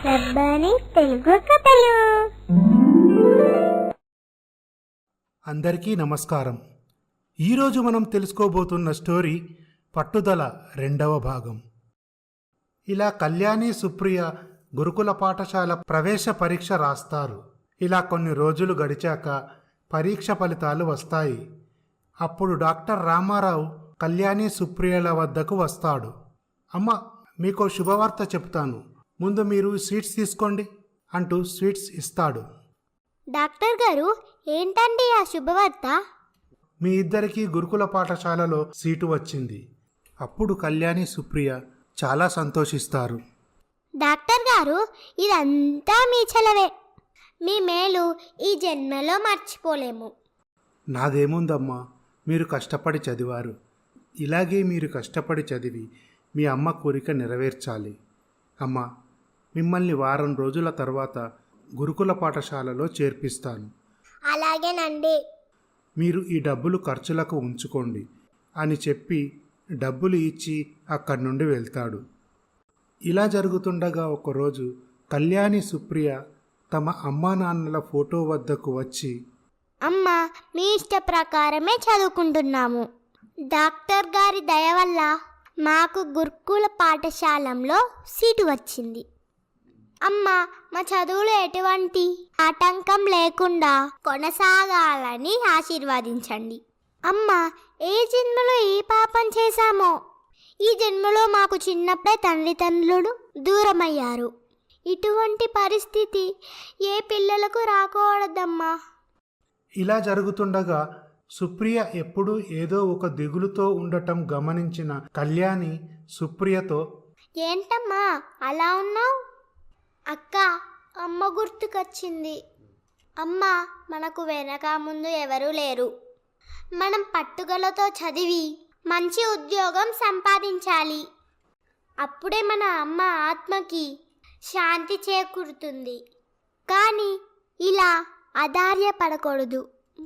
రబ్బాని తెలుగు కథలు. అందరికీ నమస్కారం. ఈరోజు మనం తెలుసుకోబోతున్న స్టోరీ పట్టుదల 2వ భాగం. ఇలా కళ్యాణి, సుప్రియ గురుకుల పాఠశాల ప్రవేశ పరీక్ష రాస్తారు. ఇలా కొన్ని రోజులు గడిచాక పరీక్ష ఫలితాలు వస్తాయి. అప్పుడు డాక్టర్ రామారావు కళ్యాణి, సుప్రియల వద్దకు వస్తాడు. అమ్మ, మీకో శుభవార్త చెప్తాను, ముందు మీరు స్వీట్స్ తీసుకోండి అంటూ స్వీట్స్ ఇస్తాడు. డాక్టర్ గారు, ఏంటండి ఆ శుభవార్త? మీ ఇద్దరికీ గురుకుల పాఠశాలలో సీటు వచ్చింది. అప్పుడు కళ్యాణి, సుప్రియ చాలా సంతోషిస్తారు. డాక్టర్ గారు, ఇదంతా మీ చలవే. మీ మేలు ఈ జన్మలో మర్చిపోలేము. నాదేముందమ్మా, మీరు కష్టపడి చదివారు. ఇలాగే మీరు కష్టపడి చదివి మీ అమ్మ కోరిక నెరవేర్చాలి. అమ్మా, మిమ్మల్ని వారం రోజుల తర్వాత గురుకుల పాఠశాలలో చేర్పిస్తాను. అలాగేనండి. మీరు ఈ డబ్బులు ఖర్చులకు ఉంచుకోండి అని చెప్పి డబ్బులు ఇచ్చి అక్కడి నుండి వెళ్తాడు. ఇలా జరుగుతుండగా ఒకరోజు కళ్యాణి, సుప్రియ తమ అమ్మా నాన్నల ఫోటో వద్దకు వచ్చి, అమ్మ, మీ ఇష్ట ప్రకారమే చదువుకుంటున్నాము. డాక్టర్ గారి దయ వల్ల మాకు గురుకుల పాఠశాలలో సీటు వచ్చింది. అమ్మ, మా చదువులు ఎటువంటి ఆటంకం లేకుండా కొనసాగాలని ఆశీర్వదించండి. అమ్మ, ఏ జన్మలో ఏ పాపం చేశామో ఈ జన్మలో మాకు చిన్నప్పుడే తల్లిదండ్రులు దూరమయ్యారు. ఇటువంటి పరిస్థితి ఏ పిల్లలకు రాకూడదమ్మా. ఇలా జరుగుతుండగా సుప్రియ ఎప్పుడూ ఏదో ఒక దిగులుతో ఉండటం గమనించిన కళ్యాణి సుప్రియతో, ఏంటమ్మా అలా ఉన్నావు? అక్క, అమ్మ గుర్తుకొచ్చింది. అమ్మ, మనకు వెనక ముందు ఎవరూ లేరు. మనం పట్టుదలతో చదివి మంచి ఉద్యోగం సంపాదించాలి. అప్పుడే మన అమ్మ ఆత్మకి శాంతి చేకూరుతుంది. కానీ ఇలా అధార్యపడకూడదు.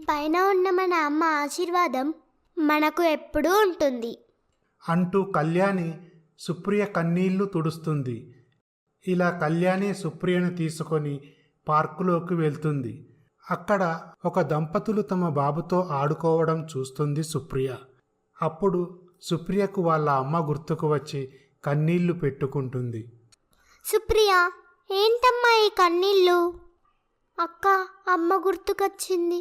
పైన ఉన్న మన అమ్మ ఆశీర్వాదం మనకు ఎప్పుడూ ఉంటుంది అంటూ కళ్యాణి సుప్రియ కన్నీళ్లు తుడుస్తుంది. ఇలా కళ్యాణి సుప్రియను తీసుకొని పార్కులోకి వెళ్తుంది. అక్కడ ఒక దంపతులు తమ బాబుతో ఆడుకోవడం చూస్తుంది సుప్రియ. అప్పుడు సుప్రియకు వాళ్ళ అమ్మ గుర్తుకు వచ్చి కన్నీళ్లు పెట్టుకుంటుంది. సుప్రియ, ఏంటమ్మా ఈ కన్నీళ్ళు? అక్క, అమ్మ గుర్తుకొచ్చింది.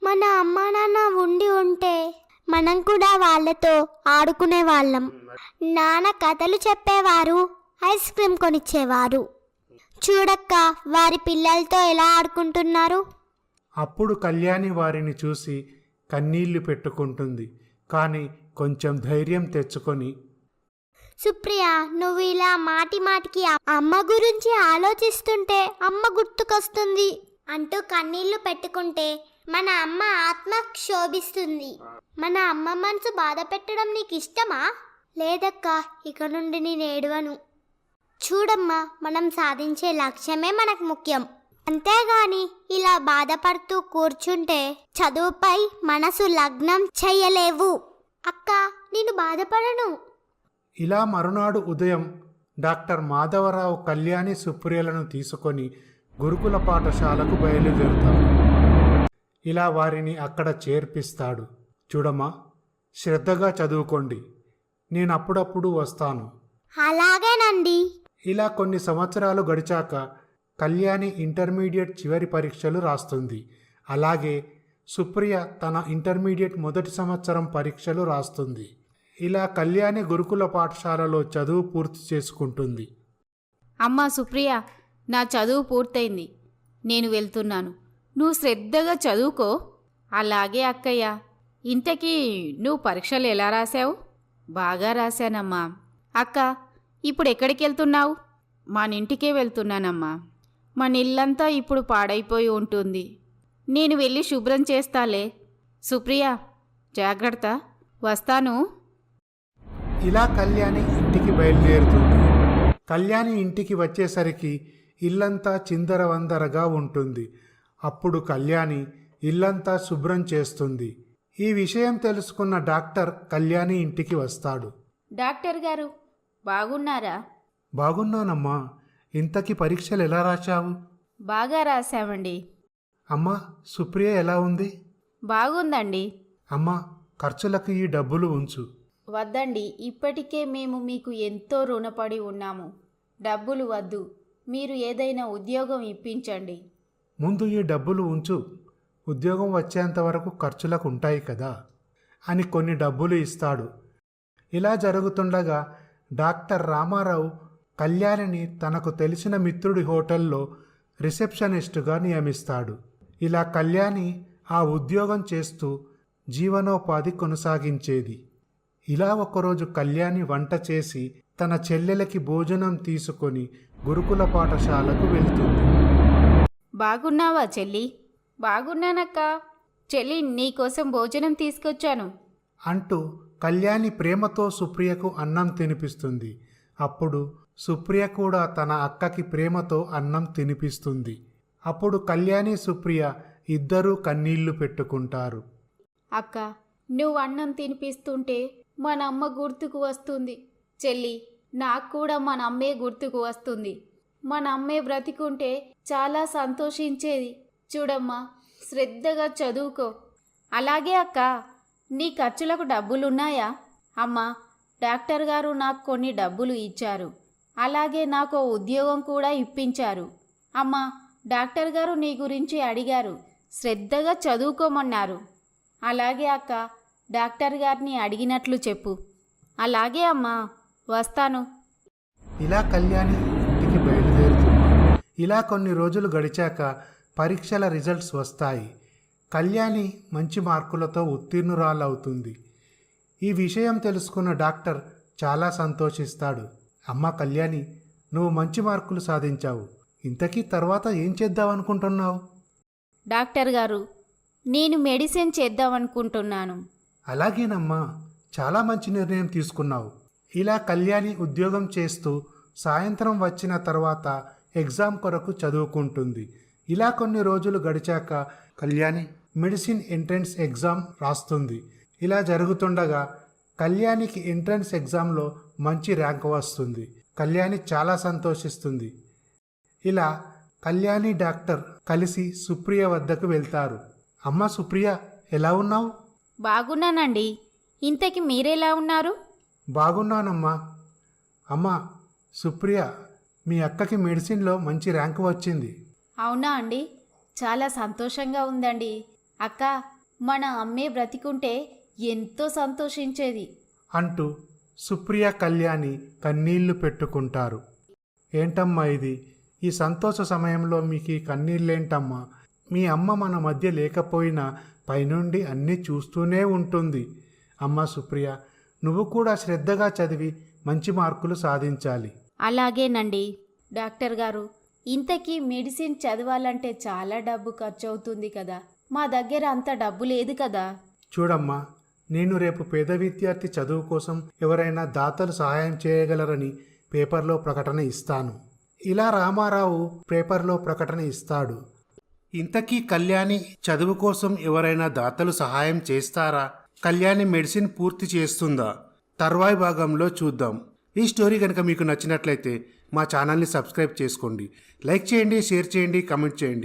మన అమ్మా నాన్న ఉంటే మనం కూడా వాళ్ళతో ఆడుకునే వాళ్ళం. నాన్న కథలు చెప్పేవారు, ఐస్ క్రీమ్ కొనిచ్చేవారు. చూడక్క, వారి పిల్లలతో ఎలా ఆడుకుంటున్నారు. అప్పుడు కళ్యాణి వారిని చూసి కన్నీళ్లు పెట్టుకుంటుంది. కానీ కొంచెం ధైర్యం తెచ్చుకొని, సుప్రియ, నువ్వు ఇలా మాటి మాటికి అమ్మ గురించి ఆలోచిస్తుంటే అమ్మ గుర్తుకొస్తుంది అంటూ కన్నీళ్లు పెట్టుకుంటే మన అమ్మ ఆత్మ క్షోభిస్తుంది. మన అమ్మ మనసు బాధ పెట్టడం నీకు ఇష్టమా? లేదక్క, ఇక నుండి నేను ఏడవను. చూడమ్మా, మనం సాధించే లక్ష్యమే మనకు ముఖ్యం. అంతేగాని ఇలా బాధపడుతూ కూర్చుంటే చదువుపై మనసు లగ్నం చెయ్యలేవు. అక్క, నేను బాధపడను. ఇలా మరునాడు ఉదయం డాక్టర్ మాధవరావు కళ్యాణి, సుప్రియలను తీసుకొని గురుకుల పాఠశాలకు బయలుదేరుతాడు. ఇలా వారిని అక్కడ చేర్పిస్తాడు. చూడమ్మా, శ్రద్ధగా చదువుకోండి, నేను అప్పుడప్పుడు వస్తాను. అలాగేనండి. ఇలా కొన్ని సంవత్సరాలు గడిచాక కళ్యాణి ఇంటర్మీడియట్ చివరి పరీక్షలు రాస్తుంది. అలాగే సుప్రియ తన ఇంటర్మీడియట్ మొదటి సంవత్సరం పరీక్షలు రాస్తుంది. ఇలా కళ్యాణి గురుకుల పాఠశాలలో చదువు పూర్తి చేసుకుంటుంది. అమ్మా సుప్రియ, నా చదువు పూర్తయింది, నేను వెళ్తున్నాను. నువ్వు శ్రద్ధగా చదువుకో. అలాగే అక్కయ్య. ఇంతకీ నువ్వు పరీక్షలు ఎలా రాశావు? బాగా రాశానమ్మా. అక్క, ఇప్పుడు ఎక్కడికి వెళ్తున్నావు? మన ఇంటికే వెళ్తున్నానమ్మా. మన ఇల్లంతా ఇప్పుడు పాడైపోయి ఉంటుంది. నేను వెళ్ళి శుభ్రం చేస్తాలే. సుప్రియ, జాగ్రత్త, వస్తాను. ఇలా కళ్యాణి ఇంటికి బయలుదేరుతుంది. కళ్యాణి ఇంటికి వచ్చేసరికి ఇల్లంతా చిందరవందరగా ఉంటుంది. అప్పుడు కళ్యాణి ఇల్లంతా శుభ్రం చేస్తుంది. ఈ విషయం తెలుసుకున్న డాక్టర్ కళ్యాణి ఇంటికి వస్తాడు. డాక్టర్ గారు, బాగున్నారా? బాగున్నానమ్మా, ఇంతకీ పరీక్షలు ఎలా రాశావు? బాగా రాశామండి. అమ్మా, సుప్రియ ఎలా ఉంది? బాగుందండి. అమ్మా, ఖర్చులకు ఈ డబ్బులు ఉంచు. వద్దండి, ఇప్పటికే మేము మీకు ఎంతో రుణపడి ఉన్నాము. డబ్బులు వద్దు, మీరు ఏదైనా ఉద్యోగం ఇప్పించండి. ముందు ఈ డబ్బులు ఉంచు, ఉద్యోగం వచ్చేంత వరకు ఖర్చులకు ఉంటాయి కదా అని కొన్ని డబ్బులు ఇస్తాడు. ఇలా జరుగుతుండగా డాక్టర్ రామారావు కళ్యాణిని తనకు తెలిసిన మిత్రుడి హోటల్లో రిసెప్షనిస్టుగా నియమిస్తాడు. ఇలా కళ్యాణి ఆ ఉద్యోగం చేస్తూ జీవనోపాధి కొనసాగించేది. ఇలా ఒకరోజు కళ్యాణి వంట చేసి తన చెల్లెలకి భోజనం తీసుకొని గురుకుల పాఠశాలకు వెళ్తుంది. బాగున్నావా చెల్లి? బాగున్నానక్క. చెల్లి, నీకోసం భోజనం తీసుకొచ్చాను అంటూ కళ్యాణి ప్రేమతో సుప్రియకు అన్నం తినిపిస్తుంది. అప్పుడు సుప్రియ కూడా తన అక్కకి ప్రేమతో అన్నం తినిపిస్తుంది. అప్పుడు కళ్యాణి సుప్రియ ఇద్దరూ కన్నీళ్లు పెట్టుకుంటారు. అక్క, నువ్వు అన్నం తినిపిస్తుంటే మన అమ్మ గుర్తుకు వస్తుంది. చెల్లి, నాకు కూడా మన అమ్మే గుర్తుకు వస్తుంది. మన అమ్మే బ్రతికుంటే చాలా సంతోషించేది. చూడమ్మా, శ్రద్ధగా చదువుకో. అలాగే అక్క. నీ ఖర్చులకు డబ్బులున్నాయా? అమ్మా, డాక్టర్ గారు నాకు కొన్ని డబ్బులు ఇచ్చారు. అలాగే నాకు ఉద్యోగం కూడా ఇప్పించారు. అమ్మా, డాక్టర్ గారు నీ గురించి అడిగారు, శ్రద్ధగా చదువుకోమన్నారు. అలాగే అక్క, డాక్టర్ గారిని అడిగినట్లు చెప్పు. అలాగే అమ్మా, వస్తాను. ఇలా కళ్యాణి ఇంటికి బయలుదేరుతుంది. ఇలా కొన్ని రోజులు గడిచాక పరీక్షల రిజల్ట్స్ వస్తాయి. కళ్యాణి మంచి మార్కులతో ఉత్తీర్ణురాలవుతుంది. ఈ విషయం తెలుసుకున్న డాక్టర్ చాలా సంతోషిస్తాడు. అమ్మ కళ్యాణి, నువ్వు మంచి మార్కులు సాధించావు. ఇంతకీ తర్వాత ఏం చేద్దామనుకుంటున్నావు? డాక్టర్ గారు, నేను మెడిసిన్ చేద్దామనుకుంటున్నాను. అలాగేనమ్మా, చాలా మంచి నిర్ణయం తీసుకున్నావు. ఇలా కళ్యాణి ఉద్యోగం చేస్తూ సాయంత్రం వచ్చిన తర్వాత ఎగ్జామ్ కొరకు చదువుకుంటుంది. ఇలా కొన్ని రోజులు గడిచాక కళ్యాణి మెడిసిన్ ఎంట్రన్స్ ఎగ్జామ్ రాస్తుంది. ఇలా జరుగుతుండగా కళ్యాణికి ఎంట్రన్స్ ఎగ్జామ్లో మంచి ర్యాంక్ వస్తుంది. కళ్యాణి చాలా సంతోషిస్తుంది. ఇలా కళ్యాణి డాక్టర్ కలిసి సుప్రియ వద్దకు వెళ్తారు. అమ్మ సుప్రియ, ఎలా ఉన్నావు? బాగున్నానండి. ఇంతకి మీరెలా ఉన్నారు? బాగున్నానమ్మా. అమ్మా సుప్రియ, మీ అక్కకి మెడిసిన్లో మంచి ర్యాంక్ వచ్చింది. అవునా అండి? చాలా సంతోషంగా ఉందండి. అక్క, మన అమ్మే బ్రతికుంటే ఎంతో సంతోషించేది అంటూ సుప్రియ కళ్యాణి కన్నీళ్లు పెట్టుకుంటారు. ఏంటమ్మా ఇది? ఈ సంతోష సమయంలో మీకు ఈ కన్నీళ్ళేంటమ్మా? మీ అమ్మ మన మధ్య లేకపోయినా పైనుండి అన్నీ చూస్తూనే ఉంటుంది. అమ్మ సుప్రియ, నువ్వు కూడా శ్రద్ధగా చదివి మంచి మార్కులు సాధించాలి. అలాగేనండి. డాక్టర్ గారు, ఇంతకీ మెడిసిన్ చదవాలంటే చాలా డబ్బు ఖర్చు అవుతుంది కదా. మా దగ్గర అంత డబ్బు లేదు కదా. చూడమ్మా, నేను రేపు పేద విద్యార్థి చదువు కోసం ఎవరైనా దాతలు సహాయం చేయగలరని పేపర్లో ప్రకటన ఇస్తాను. ఇలా రామారావు పేపర్లో ప్రకటన ఇస్తాడు. ఇంతకీ కళ్యాణి చదువు కోసం ఎవరైనా దాతలు సహాయం చేస్తారా? కళ్యాణి మెడిసిన్ పూర్తి చేస్తుందా? తర్వాయి భాగంలో చూద్దాం. ఈ స్టోరీ కనుక మీకు నచ్చినట్లయితే మా ఛానల్ని సబ్స్క్రైబ్ చేసుకోండి. లైక్ చేయండి, షేర్ చేయండి, కామెంట్ చేయండి.